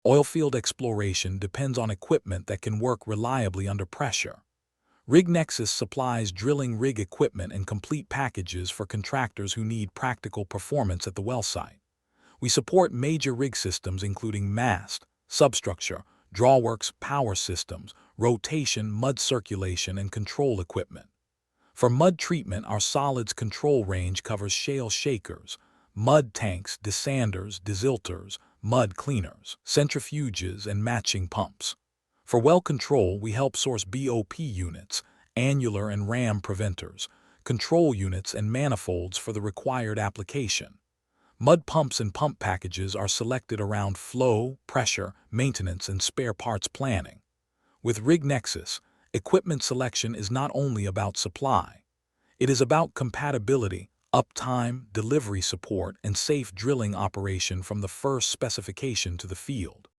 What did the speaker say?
Oilfield exploration depends on equipment that can work reliably under pressure. RigNexis supplies drilling rig equipment and complete packages for contractors who need practical performance at the well site. We support major rig systems including mast, substructure, drawworks, power systems, rotation, mud circulation, and control equipment. For mud treatment, our solids control range covers shale shakers, mud tanks, desanders, desilters, mud cleaners, centrifuges, and matching pumps. For well control, we help source BOP units, annular and ram preventers, control units, and manifolds for the required application. Mud pumps and pump packages are selected around flow, pressure, maintenance, and spare parts planning. With RigNexis, equipment selection is not only about supply. It is about compatibility, uptime, delivery support, and safe drilling operation from the first specification to the field.